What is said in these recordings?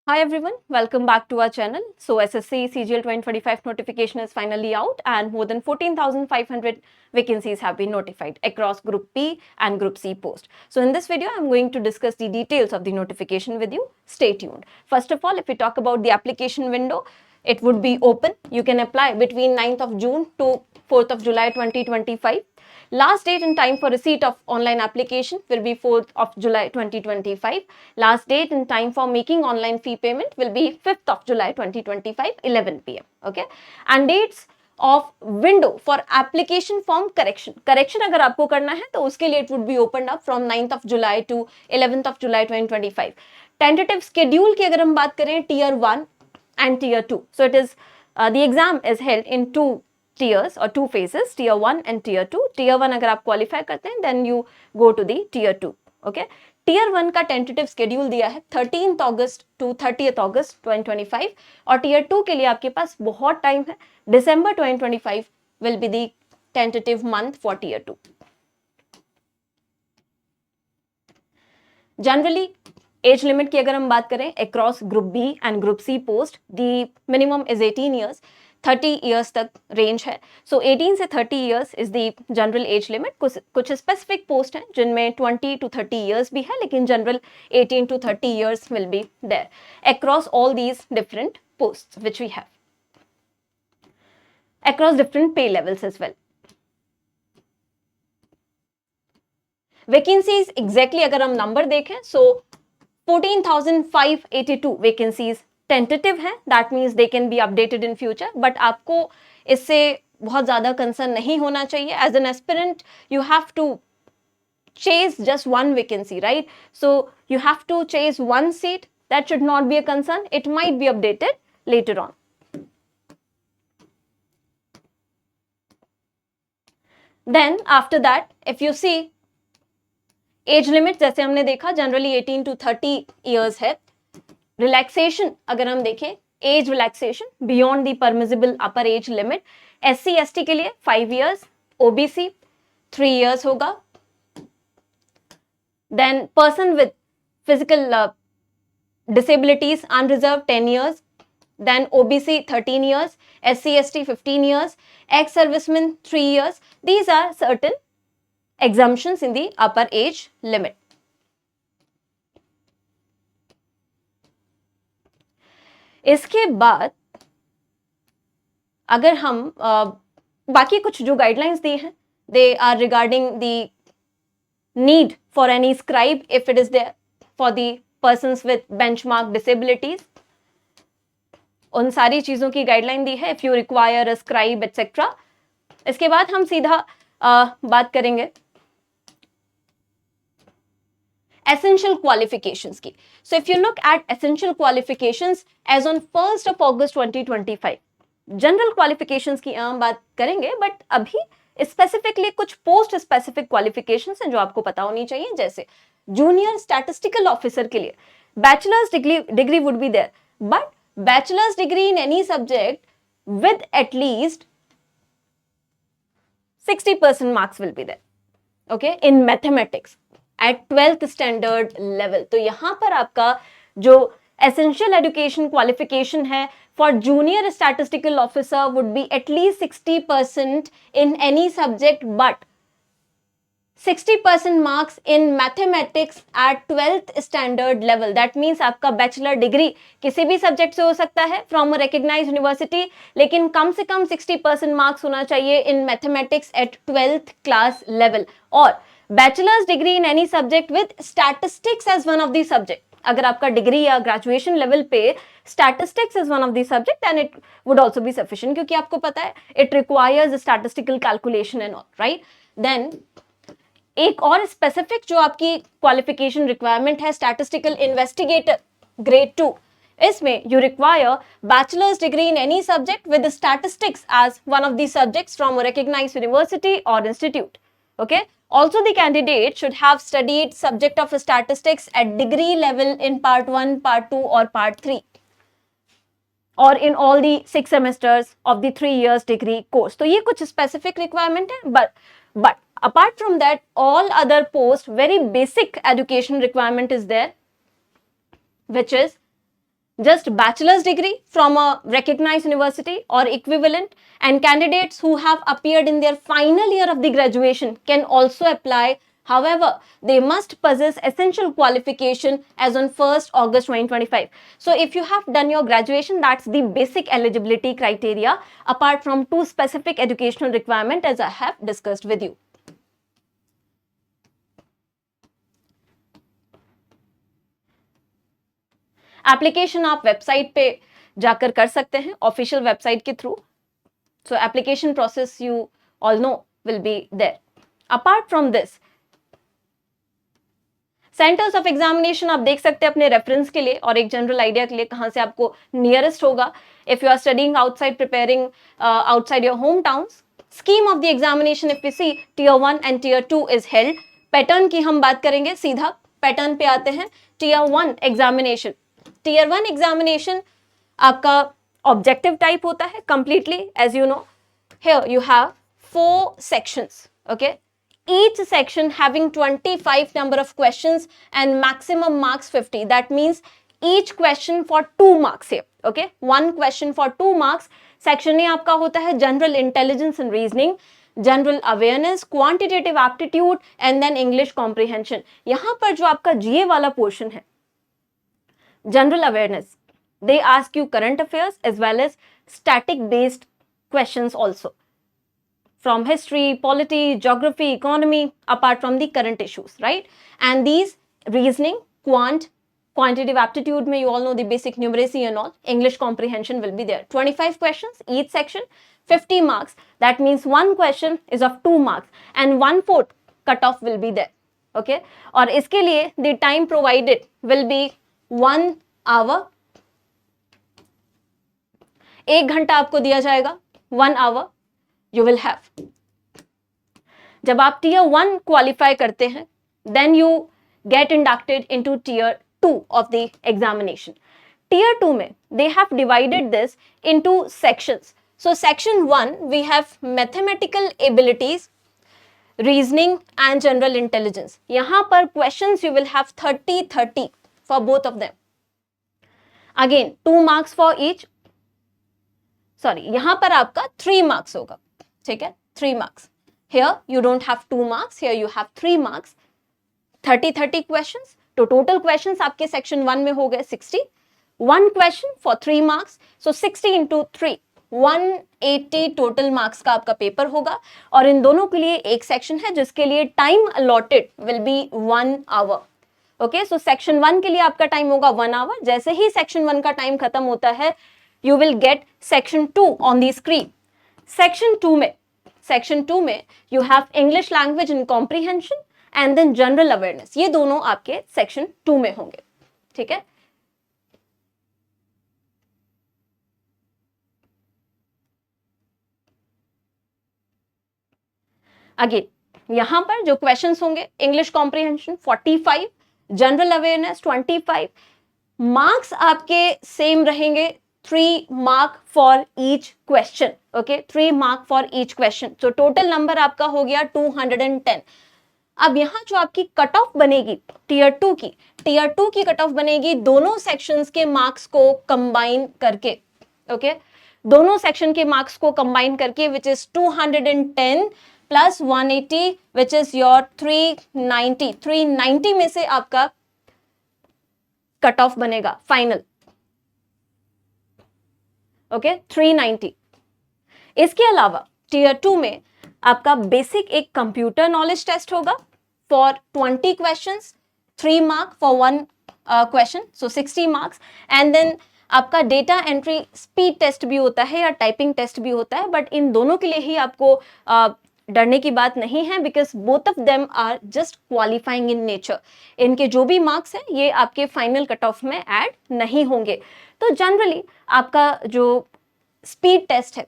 Hi everyone, welcome back to our channel. So SSC CGL 2025 notification is finally out and more than 14,500 vacancies have been notified across Group B and Group C post. So in this video, I'm going to discuss the details of the notification with you. Stay tuned. First of all, if we talk about the application window, it would be open. You can apply between 9th of June to 4th of July 2025. Last date and time for receipt of online application will be 4th of July 2025. Last date and time for making online fee payment will be 5th of July 2025, 11 pm. Okay. And dates of window for application form correction अगर आपको करना है तो उसके लिए it would be opened up from 9th of July to 11th of July 2025. Tentative schedule की अगर हम बात करें tier 1 and tier 2. So it is the exam is held in two tiers or two phases, tier 1 and tier 2. Tier 1 अगर आप qualify करते हैं then you go to the tier 2. Okay. Tier 1 का tentative schedule दिया है 13th August to 30th August 2025 और tier 2 के लिए आपके पास बहुत टाइम है. December 2025 will be the tentative month for tier 2. Generally age limit की अगर हम बात करें across group B and group C post the minimum is 18 years 30 years तक रेंज है. सो 18 से 30 years is the general age limit. कुछ specific post हैं जिनमें 20 to 30 ईयर्स भी है लेकिन general 18 to 30 years will be there across all these different posts which we have across different pay levels as well. Vacancies exactly अगर हम number देखें so 14,582 vacancies tentative है. That means they can be updated in future but आपको इससे बहुत ज्यादा concern नहीं होना चाहिए. As an aspirant you have to chase just one vacancy, right? So you have to chase one seat. That should not be a concern. It might be updated later on. Then after that, if you see age limit जैसे हमने देखा generally 18 to 30 years है. Relaxation अगर हम देखें age relaxation beyond the permissible upper age limit SC ST के लिए 5 years, OBC 3 years होगा. Then person with physical disabilities unreserve 10 years. Then OBC 13 years, SC ST 15 years, ex serviceman 3 years. These are certain exemptions in the upper age limit. इसके बाद अगर हम बाकी कुछ जो गाइडलाइंस दी हैं they are regarding the need for any scribe if it is there for the persons with benchmark disabilities. उन सारी चीजों की गाइडलाइन दी है. If you require a scribe etcetera. इसके बाद हम सीधा बात करेंगे essential qualifications की. So if you look at essential qualifications as on 1st of August 2025, general qualifications की हम बात करेंगे बट अभी स्पेसिफिकली कुछ पोस्ट स्पेसिफिक क्वालिफिकेशंस हैं जो आपको पता होनी चाहिए. जैसे जूनियर स्टैटिस्टिकल ऑफिसर के लिए bachelor's degree would be there but bachelor's degree in any subject with at least 60% marks will be there. Okay, in mathematics at 12th standard level. तो यहां पर आपका जो एसेंशियल एजुकेशन क्वालिफिकेशन है for junior statistical officer would be at least 60% in any subject but 60% marks in mathematics at 12th standard level. That means आपका bachelor degree किसी भी subject से हो सकता है फ्रॉम अ रिकग्नाइज्ड यूनिवर्सिटी लेकिन कम से कम 60% मार्क्स होना चाहिए in mathematics at 12th class level. और bachelor's degree in any subject with statistics as one of the subject. अगर आपका डिग्री या ग्रेजुएशन लेवल पे statistics is one of the subject and it would also be sufficient क्योंकि आपको पता है it requires statistical calculation and all, right. Then एक और स्पेसिफिक जो आपकी क्वालिफिकेशन रिक्वायरमेंट है स्टैटिस्टिकल इन्वेस्टिगेटर ग्रेड 2. इसमें you require bachelors degree in any subject with statistics as one of the subjects from a recognised university और institute. Okay. Also, the candidate should have studied subject of statistics at degree level in part 1, part 2 or part 3 or in all the 6 semesters of the 3 years degree course. तो ये कुछ specific requirement है but apart from that all other post very basic education requirement is there which is just bachelor's degree from a recognized university or equivalent, and candidates who have appeared in their final year of the graduation can also apply. However, they must possess essential qualification as on 1st August 2025. So if you have done your graduation, that's the basic eligibility criteria, apart from two specific educational requirement as I have discussed with you. Application आप website पे जाकर कर सकते हैं, official website के through. So application process you all know will be there. Apart from this, centres of examination आप देख सकते हैं अपने रेफरेंस के लिए और एक जनरल आइडिया के लिए कहां से आपको नियरेस्ट होगा. If you are studying outside, preparing outside your home towns, scheme of the examination if we see, tier 1 and tier 2 is held. Pattern की हम बात करेंगे, सीधा पैटर्न पे आते हैं. Tier 1 examination. टीयर 1 एग्जामिनेशन आपका ऑब्जेक्टिव टाइप होता है completely, as you know. Here you have 4 sections, okay. Each section having 25 number of questions and maximum marks 50. That means each question for 2 marks here, okay. 1 question for 2 marks. Section A आपका होता है general intelligence and reasoning, general awareness, quantitative aptitude and then English comprehension. यहाँ पर जो आपका GA वाला portion है, general awareness, they ask you current affairs as well as static based questions also, from history, polity, geography, economy, apart from the current issues, right? And these reasoning, quantitative aptitude mein you all know the basic numeracy and all, English comprehension will be there. 25 questions each section, 50 marks. That means one question is of 2 marks and 1/4 cutoff will be there, okay. और इसके लिए the time provided will be 1 hour. 1 घंटा आपको दिया जाएगा, 1 hour you will have. जब आप tier 1 qualify करते हैं, then you get inducted into tier 2 of the examination. Tier 2 में they have divided this into sections. So section 1 we have mathematical abilities, reasoning and general intelligence. यहाँ पर questions you will have 30 for both of them. Again 2 marks for each. Sorry, यहाँ पर आपका 3 marks होगा, ठीक है, 3 marks. Here you don't have 2 marks, here you have 3 marks. 30 questions. तो total questions आपके section 1 में हो गए 60. 1 question for 3 marks. So 60 into 3, 180 total marks का आपका पेपर होगा. और इन दोनों के लिए एक सेक्शन है जिसके लिए time allotted will be 1 hour. Okay, so section 1 के लिए आपका टाइम होगा 1 hour. जैसे ही section 1 का टाइम खत्म होता है, you will get section 2 on the screen. Section 2 में you have English language and comprehension and then general awareness. ये दोनों आपके सेक्शन 2 में होंगे, ठीक है. अगेन यहां पर जो क्वेश्चंस होंगे, English comprehension 45, general awareness 25. Marks आपके सेम रहेंगे, 3 mark for each question, okay, 3 mark for each question. So total number आपका हो गया 210. अब यहाँ जो आपकी कट ऑफ बनेगी टीयर 2 की कट ऑफ बनेगी दोनों सेक्शंस के मार्क्स को कंबाइन करके, ओके. दोनों सेक्शन के मार्क्स को कंबाइन करके, which is 210 plus 180 which is your 390. 390 में से आपका कट ऑफ बनेगा फाइनल, ओके, 390. इसके अलावा टीयर 2 में आपका बेसिक एक कंप्यूटर नॉलेज टेस्ट होगा for 20 questions, 3 mark for 1 question, so 60 marks. And then आपका डेटा एंट्री स्पीड टेस्ट भी होता है या टाइपिंग टेस्ट भी होता है, बट इन दोनों के लिए ही आपको डरने की बात नहीं है, because both of them are just qualifying in nature. इनके जो भी मार्क्स हैं ये आपके फाइनल कट ऑफ में ऐड नहीं होंगे. तो जनरली आपका जो स्पीड टेस्ट है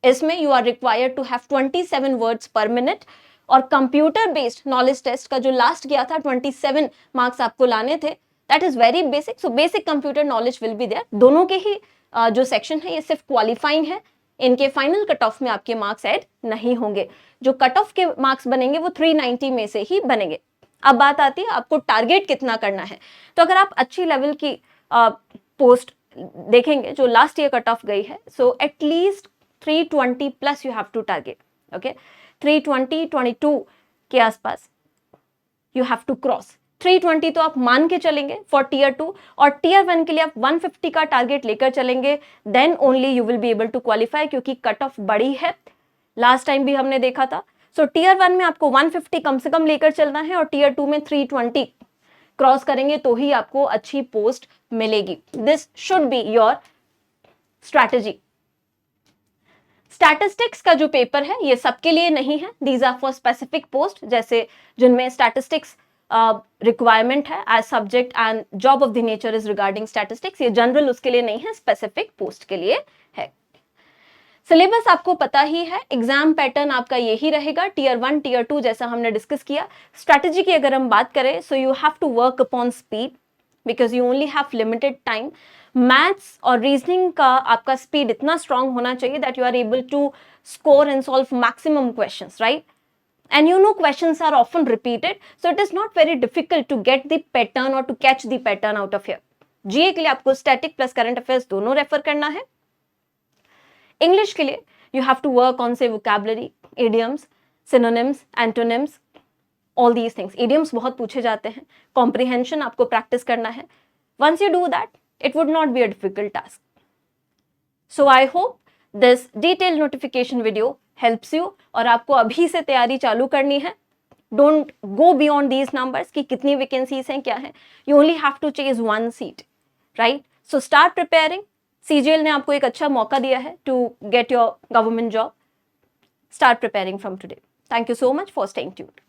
इसमें you are required to have 27 words per minute, और कंप्यूटर बेस्ड नॉलेज टेस्ट का जो लास्ट गया था 27 मार्क्स आपको लाने थे, that is very basic. So basic computer knowledge will be there. दोनों के ही जो सेक्शन है ये सिर्फ क्वालिफाइंग है, इनके फाइनल कट ऑफ में आपके मार्क्स ऐड नहीं होंगे. जो कट ऑफ के मार्क्स बनेंगे वो 390 में से ही बनेंगे. अब बात आती है आपको टारगेट कितना करना है. तो अगर आप अच्छी लेवल की पोस्ट देखेंगे जो लास्ट ईयर कट ऑफ गई है, so at least 320 plus you have to target. Okay, 320, 22 के आसपास यू हैव टू क्रॉस. 320 तो आप मान के चलेंगे फॉर टीयर 2, और टीयर 1 के लिए आप 150 का टारगेट लेकर चलेंगे, then only you will be able to qualify, क्योंकि कट ऑफ बड़ी है, लास्ट टाइम भी हमने देखा था. सो टीयर 1 में आपको 150 कम से कम लेकर चलना है, और टीयर 2 में 320 क्रॉस करेंगे तो ही आपको अच्छी पोस्ट मिलेगी. This should be your strategy. Statistics का जो पेपर है ये सबके लिए नहीं है, these are for specific post, जैसे जिनमें स्टैटिस्टिक्स रिक्वायरमेंट है as subject and job of the nature is regarding statistics. ये जनरल उसके लिए नहीं है, स्पेसिफिक पोस्ट के लिए है. सिलेबस आपको पता ही है, एग्जाम पैटर्न आपका यही रहेगा, टीयर 1, टीयर 2 जैसा हमने डिस्कस किया. स्ट्रैटेजी की अगर हम बात करें, so you have to work upon speed because you only have limited time. Maths और रीजनिंग का आपका स्पीड इतना स्ट्रांग होना चाहिए that you are able to score and solve maximum questions, right? And you know questions are often repeated, so it is not very difficult to get the pattern or to catch the pattern out of here. GA के लिए आपको static plus current affairs दोनों refer करना है. English के लिए you have to work on say vocabulary, idioms, synonyms, antonyms, all these things. Idioms बहुत पूछे जाते हैं. Comprehension आपको practice करना है. Once you do that, it would not be a difficult task. So I hope this detailed notification video helps you, और आपको अभी से तैयारी चालू करनी है. Don't go beyond these numbers कि कितनी वैकेंसीज हैं, क्या है. You only have to chase one seat, right? So start preparing. CGL ने आपको एक अच्छा मौका दिया है to get your government job. Start preparing from today. Thank you so much for staying tuned.